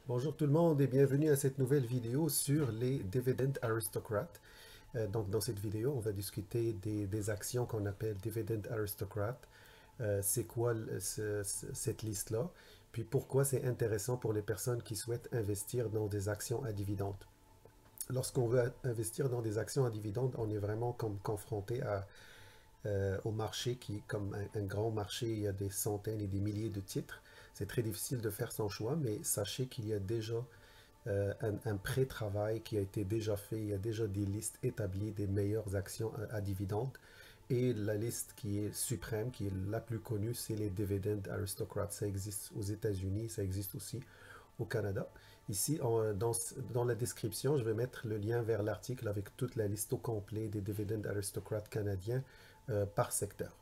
Bonjour tout le monde et bienvenue à cette nouvelle vidéo sur les Dividend Aristocrats. Donc dans cette vidéo, on va discuter des actions qu'on appelle Dividend Aristocrats. C'est quoi cette liste-là? Puis pourquoi c'est intéressant pour les personnes qui souhaitent investir dans des actions à dividendes. Lorsqu'on veut investir dans des actions à dividendes, on est vraiment confronté au marché qui est comme un grand marché. Il y a des centaines et des milliers de titres. C'est très difficile de faire son choix, mais sachez qu'il y a déjà un pré-travail qui a été déjà fait. Il y a déjà des listes établies des meilleures actions à dividendes. Et la liste qui est suprême, qui est la plus connue, c'est les Dividend Aristocrats. Ça existe aux États-Unis, ça existe aussi au Canada. Ici, dans la description, je vais mettre le lien vers l'article avec toute la liste au complet des Dividend Aristocrats canadiens par secteur.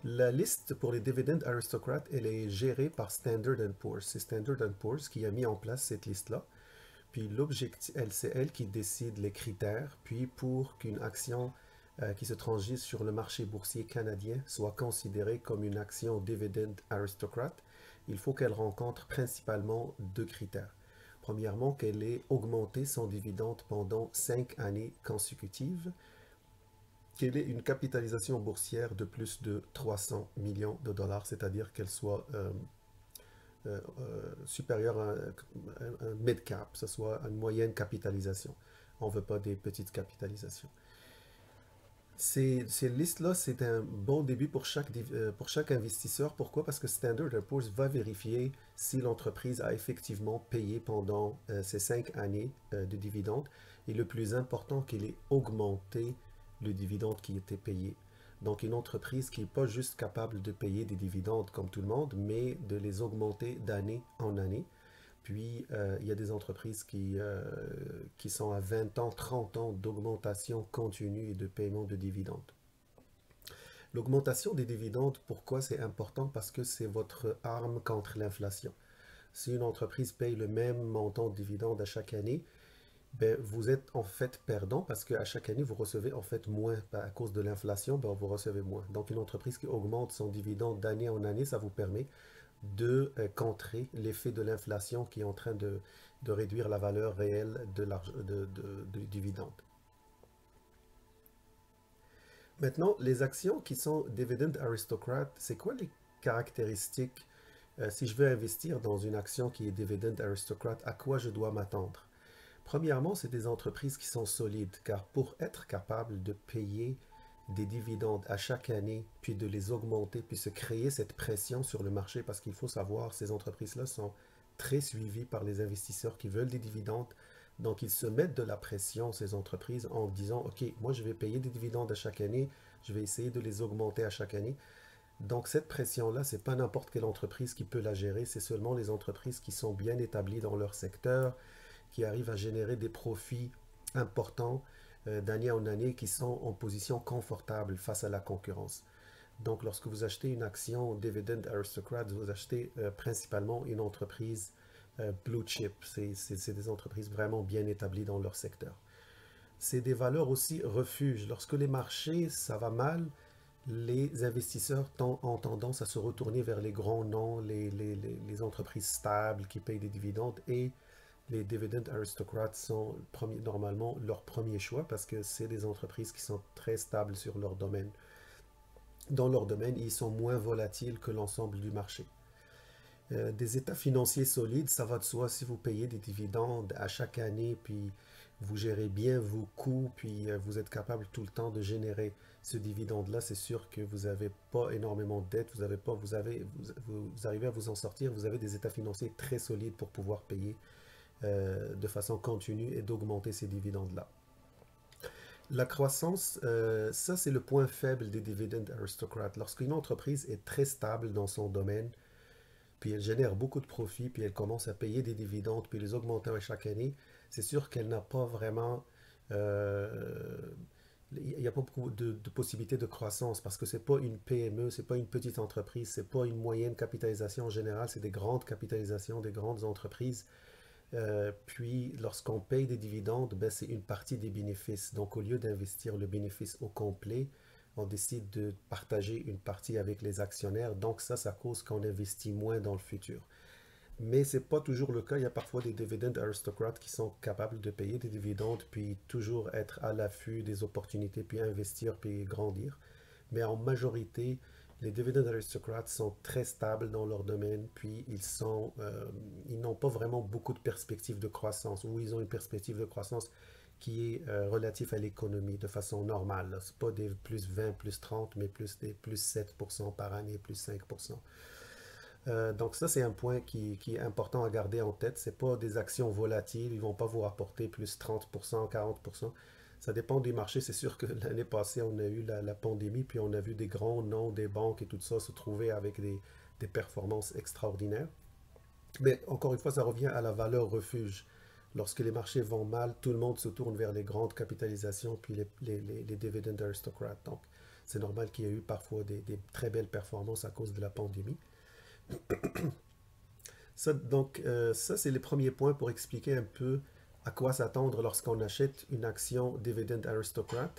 La liste pour les Dividend Aristocrats, elle est gérée par Standard Poor's. C'est Standard Poor's qui a mis en place cette liste-là. Puis l'objectif, c'est elle qui décide les critères. Puis pour qu'une action qui se transige sur le marché boursier canadien soit considérée comme une action Dividend Aristocrat, il faut qu'elle rencontre principalement deux critères. Premièrement, qu'elle ait augmenté son dividende pendant 5 années consécutives, qu'elle ait une capitalisation boursière de plus de 300 millions de dollars, c'est-à-dire qu'elle soit supérieure à un mid-cap, que ce soit une moyenne capitalisation. On ne veut pas des petites capitalisations. Ces listes-là, c'est un bon début pour chaque investisseur. Pourquoi? Parce que Standard Poor's va vérifier si l'entreprise a effectivement payé pendant ces 5 années de dividendes. Et le plus important, qu'il ait augmenté le dividende qui était payé. Donc une entreprise qui n'est pas juste capable de payer des dividendes comme tout le monde, mais de les augmenter d'année en année. Puis, il y a des entreprises qui sont à 20 ans, 30 ans d'augmentation continue et de paiement de dividendes. L'augmentation des dividendes, pourquoi c'est important? Parce que c'est votre arme contre l'inflation. Si une entreprise paye le même montant de dividendes à chaque année, ben, vous êtes en fait perdant parce qu'à chaque année, vous recevez en fait moins. Ben, à cause de l'inflation, ben, vous recevez moins. Donc, une entreprise qui augmente son dividende d'année en année, ça vous permet de contrer l'effet de l'inflation qui est en train de réduire la valeur réelle du dividende. Maintenant, les actions qui sont Dividend Aristocrat, c'est quoi les caractéristiques si je veux investir dans une action qui est Dividend Aristocrat, à quoi je dois m'attendre? Premièrement, c'est des entreprises qui sont solides, car pour être capable de payer des dividendes à chaque année, puis de les augmenter, puis se créer cette pression sur le marché, parce qu'il faut savoir, ces entreprises-là sont très suivies par les investisseurs qui veulent des dividendes. Donc, ils se mettent de la pression, ces entreprises, en disant, OK, moi, je vais payer des dividendes à chaque année, je vais essayer de les augmenter à chaque année. Donc, cette pression-là, c'est pas n'importe quelle entreprise qui peut la gérer, c'est seulement les entreprises qui sont bien établies dans leur secteur, qui arrivent à générer des profits importants d'année en année, qui sont en position confortable face à la concurrence. Donc, lorsque vous achetez une action Dividend Aristocrat, vous achetez principalement une entreprise blue chip. C'est des entreprises vraiment bien établies dans leur secteur. C'est des valeurs aussi refuge. Lorsque les marchés, ça va mal, les investisseurs ont tendance à se retourner vers les grands noms, les entreprises stables qui payent des dividendes, et les Dividend Aristocrats sont normalement leur premier choix parce que c'est des entreprises qui sont très stables sur leur domaine. Dans leur domaine, ils sont moins volatiles que l'ensemble du marché. Des états financiers solides, ça va de soi si vous payez des dividendes à chaque année, puis vous gérez bien vos coûts, puis vous êtes capable tout le temps de générer ce dividende-là, c'est sûr que vous n'avez pas énormément de dettes, vous arrivez à vous en sortir, vous avez des états financiers très solides pour pouvoir payer de façon continue et d'augmenter ces dividendes-là. La croissance, ça c'est le point faible des Dividend Aristocrats. Lorsqu'une entreprise est très stable dans son domaine, puis elle génère beaucoup de profits, puis elle commence à payer des dividendes, puis les augmenter chaque année, c'est sûr qu'elle n'a pas vraiment... il n'y a pas beaucoup de possibilités de croissance parce que c'est pas une PME, c'est pas une petite entreprise, c'est pas une moyenne capitalisation en général, c'est des grandes capitalisations, des grandes entreprises. Puis, lorsqu'on paye des dividendes, ben, c'est une partie des bénéfices. Donc, au lieu d'investir le bénéfice au complet, on décide de partager une partie avec les actionnaires. Donc, ça cause qu'on investit moins dans le futur. Mais c'est pas toujours le cas. Il y a parfois des dividend aristocrates qui sont capables de payer des dividendes, puis toujours être à l'affût des opportunités, puis investir, puis grandir. Mais en majorité, les dividend aristocrates sont très stables dans leur domaine, puis ils n'ont pas vraiment beaucoup de perspectives de croissance, ou ils ont une perspective de croissance qui est relative à l'économie de façon normale. Ce pas des plus 20, plus 30, mais plus des plus 7% par année, plus 5%. Donc ça, c'est un point qui est important à garder en tête. C'est pas des actions volatiles, ils vont pas vous rapporter plus 30%, 40%. Ça dépend du marché. C'est sûr que l'année passée, on a eu la pandémie, puis on a vu des grands noms des banques et tout ça se trouver avec des performances extraordinaires. Mais encore une fois, ça revient à la valeur refuge. Lorsque les marchés vont mal, tout le monde se tourne vers les grandes capitalisations, puis les dividend aristocrates. Donc, c'est normal qu'il y ait eu parfois des très belles performances à cause de la pandémie. Ça, c'est les premiers points pour expliquer un peu à quoi s'attendre lorsqu'on achète une action Dividend Aristocrat.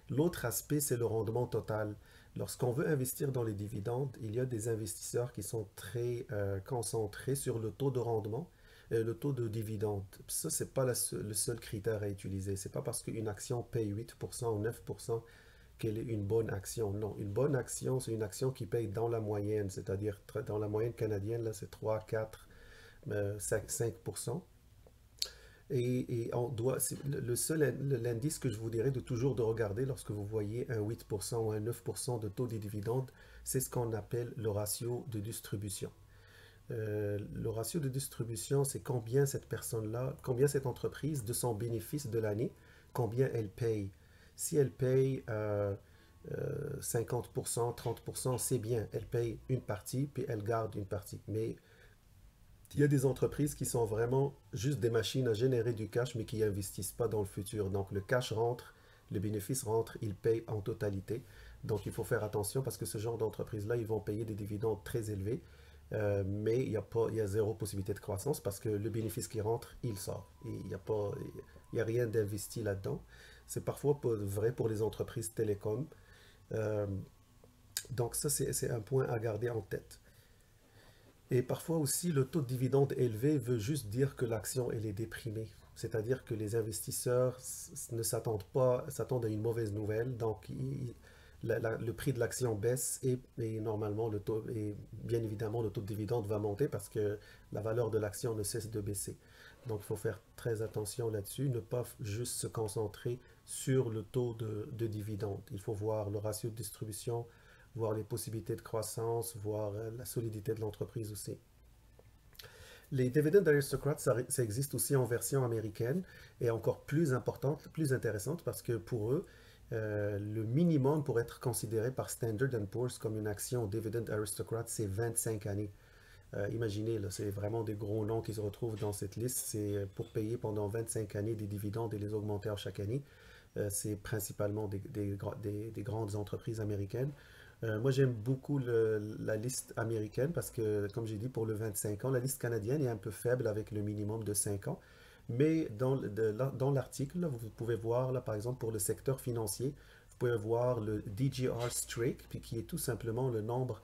L'autre aspect, c'est le rendement total. Lorsqu'on veut investir dans les dividendes, il y a des investisseurs qui sont très concentrés sur le taux de rendement, le taux de dividende. Ça, c'est pas le seul critère à utiliser. C'est pas parce qu'une action paye 8% ou 9% qu'elle est une bonne action. Non, une bonne action, c'est une action qui paye dans la moyenne, c'est-à-dire dans la moyenne canadienne, là, c'est 3, 4, 5%. Et on doit, le seul l'indice que je vous dirais de toujours de regarder lorsque vous voyez un 8% ou un 9% de taux des dividendes, c'est ce qu'on appelle le ratio de distribution. Le ratio de distribution, c'est combien cette personne-là, combien cette entreprise, de son bénéfice de l'année, combien elle paye. Si elle paye 50%, 30%, c'est bien. Elle paye une partie, puis elle garde une partie. Mais il y a des entreprises qui sont vraiment juste des machines à générer du cash, mais qui n'investissent pas dans le futur. Donc le cash rentre, le bénéfice rentre, ils payent en totalité. Donc il faut faire attention parce que ce genre d'entreprise-là, ils vont payer des dividendes très élevés, mais il y a zéro possibilité de croissance parce que le bénéfice qui rentre, il sort. Et il y a rien d'investi là-dedans. C'est parfois pas vrai pour les entreprises télécom. Euh, donc ça, c'est un point à garder en tête. Et parfois aussi, le taux de dividende élevé veut juste dire que l'action, elle est déprimée. C'est-à-dire que les investisseurs ne s'attendent pas, s'attendent à une mauvaise nouvelle. Donc, le prix de l'action baisse et normalement, et bien évidemment, le taux de dividende va monter parce que la valeur de l'action ne cesse de baisser. Donc, il faut faire très attention là-dessus, ne pas juste se concentrer sur le taux de dividende. Il faut voir le ratio de distribution, voir les possibilités de croissance, voir la solidité de l'entreprise aussi. Les dividend aristocrats, ça existe aussi en version américaine et encore plus importante, plus intéressante parce que pour eux, le minimum pour être considéré par Standard Poor's comme une action dividend aristocrat, c'est 25 années. Imaginez, là, c'est vraiment des gros noms qui se retrouvent dans cette liste. C'est pour payer pendant 25 années des dividendes et les augmenter à chaque année. C'est principalement des grandes entreprises américaines. Moi, j'aime beaucoup la liste américaine parce que, comme j'ai dit, pour le 25 ans, la liste canadienne est un peu faible avec le minimum de 5 ans. Mais dans l'article, là, vous pouvez voir, là, par exemple, pour le secteur financier, vous pouvez voir le DGR Streak, puis qui est tout simplement le nombre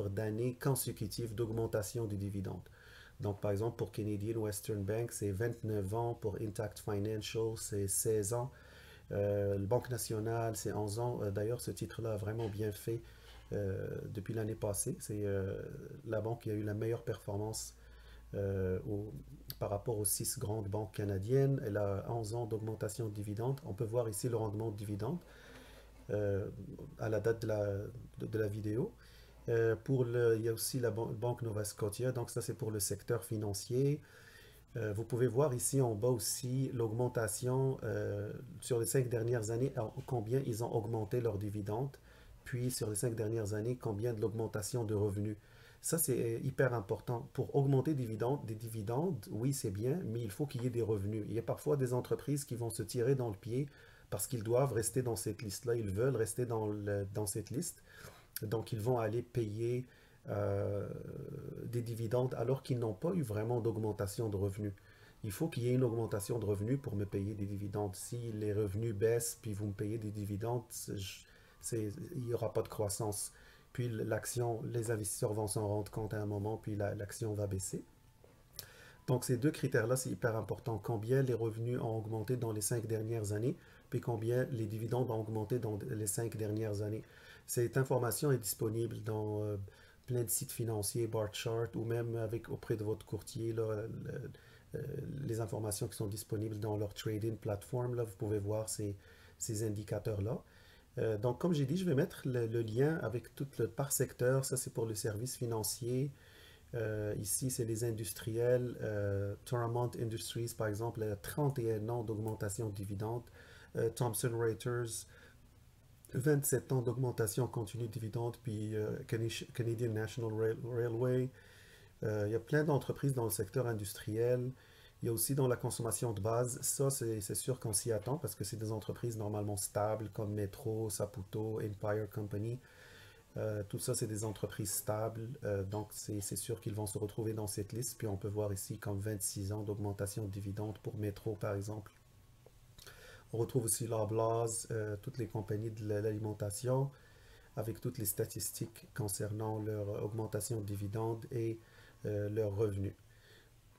d'années consécutives d'augmentation du dividende. Donc, par exemple, pour Canadian Western Bank, c'est 29 ans. Pour Intact Financial, c'est 16 ans. Le Banque nationale, c'est 11 ans. D'ailleurs, ce titre-là a vraiment bien fait depuis l'année passée. C'est la banque qui a eu la meilleure performance euh, au- par rapport aux 6 grandes banques canadiennes. Elle a 11 ans d'augmentation de dividendes. On peut voir ici le rendement de dividendes euh, à la date de la vidéo. Il y a aussi la Banque Nova Scotia, donc ça c'est pour le secteur financier. Vous pouvez voir ici en bas aussi l'augmentation sur les 5 dernières années, combien ils ont augmenté leurs dividendes, puis sur les 5 dernières années, combien de l'augmentation de revenus. Ça, c'est hyper important. Pour augmenter des dividendes, oui, c'est bien, mais il faut qu'il y ait des revenus. Il y a parfois des entreprises qui vont se tirer dans le pied parce qu'ils doivent rester dans cette liste-là, ils veulent rester dans cette liste. Donc, ils vont aller payer euh, des dividendes alors qu'ils n'ont pas eu vraiment d'augmentation de revenus. Il faut qu'il y ait une augmentation de revenus pour me payer des dividendes. Si les revenus baissent puis vous me payez des dividendes, il n'y aura pas de croissance. puis l'action, les investisseurs vont s'en rendre compte à un moment, puis l'action va baisser. Donc ces deux critères-là, c'est hyper important. Combien les revenus ont augmenté dans les 5 dernières années, puis combien les dividendes ont augmenté dans les 5 dernières années. Cette information est disponible dans plein de sites financiers, Barchart, ou même auprès de votre courtier, là, euh, les informations qui sont disponibles dans leur trading platform. Là, vous pouvez voir ces indicateurs-là. Donc, comme j'ai dit, je vais mettre le lien avec tout le par secteur. Ça, c'est pour le service financier. Ici, c'est les industriels. Toromont Industries, par exemple, a 31 ans d'augmentation de dividendes. Thomson Reuters, 27 ans d'augmentation continue de dividendes. Puis Canadian National Railway. Il y a plein d'entreprises dans le secteur industriel. Il y a aussi dans la consommation de base. Ça, c'est sûr qu'on s'y attend parce que c'est des entreprises normalement stables comme Metro, Saputo, Empire Company. Tout ça, c'est des entreprises stables, donc c'est sûr qu'ils vont se retrouver dans cette liste. Puis on peut voir ici comme 26 ans d'augmentation de dividendes pour Metro, par exemple. On retrouve aussi Loblaws, toutes les compagnies de l'alimentation, avec toutes les statistiques concernant leur augmentation de dividendes et leurs revenus.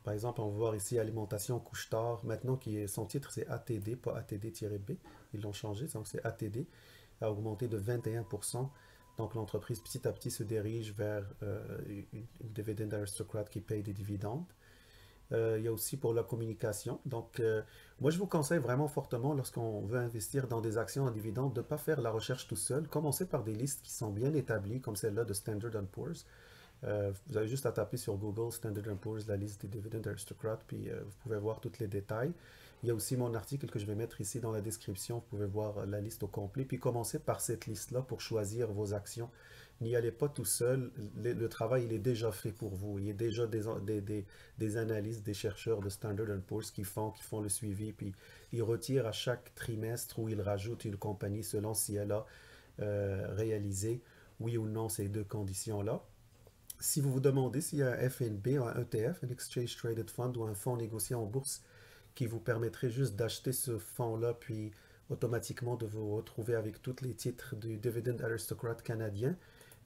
Par exemple, on va voir ici Alimentation Couche-Tard, maintenant son titre c'est ATD, pas ATD-B. Ils l'ont changé, donc c'est ATD, a augmenté de 21%. Donc l'entreprise petit à petit se dirige vers une dividend aristocrate qui paye des dividendes. Il y a aussi pour la communication. Donc moi je vous conseille vraiment fortement lorsqu'on veut investir dans des actions à dividendes de ne pas faire la recherche tout seul. Commencez par des listes qui sont bien établies comme celle-là de Standard Poor's. Vous avez juste à taper sur Google Standard Poor's, la liste des dividend aristocrates, puis vous pouvez voir tous les détails. Il y a aussi mon article que je vais mettre ici dans la description. Vous pouvez voir la liste au complet. Puis commencez par cette liste-là pour choisir vos actions. N'y allez pas tout seul. Le travail, il est déjà fait pour vous. Il y a déjà des analystes, des chercheurs de Standard Poor's qui font le suivi. Puis ils retirent à chaque trimestre ou ils rajoutent une compagnie selon si elle a réalisé oui ou non ces deux conditions-là. Si vous vous demandez s'il y a un FNB, un ETF, un Exchange Traded Fund ou un fonds négocié en bourse qui vous permettrait juste d'acheter ce fonds-là, puis automatiquement de vous retrouver avec tous les titres du Dividend Aristocrat canadien,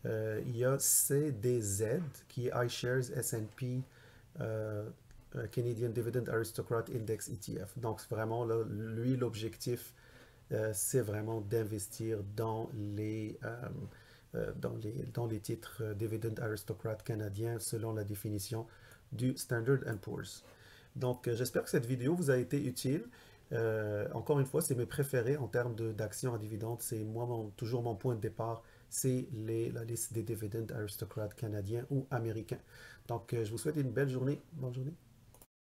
il y a CDZ, qui est iShares S&P Canadian Dividend Aristocrat Index ETF. Donc, vraiment, là, lui, l'objectif, c'est vraiment d'investir dans les titres Dividend Aristocrat canadiens selon la définition du Standard Poor's. Donc, j'espère que cette vidéo vous a été utile. Encore une fois, c'est mes préférés en termes d'actions à dividendes. C'est moi toujours mon point de départ, c'est la liste des Dividend Aristocrats canadiens ou américains. Donc, je vous souhaite une belle journée. Bonne journée.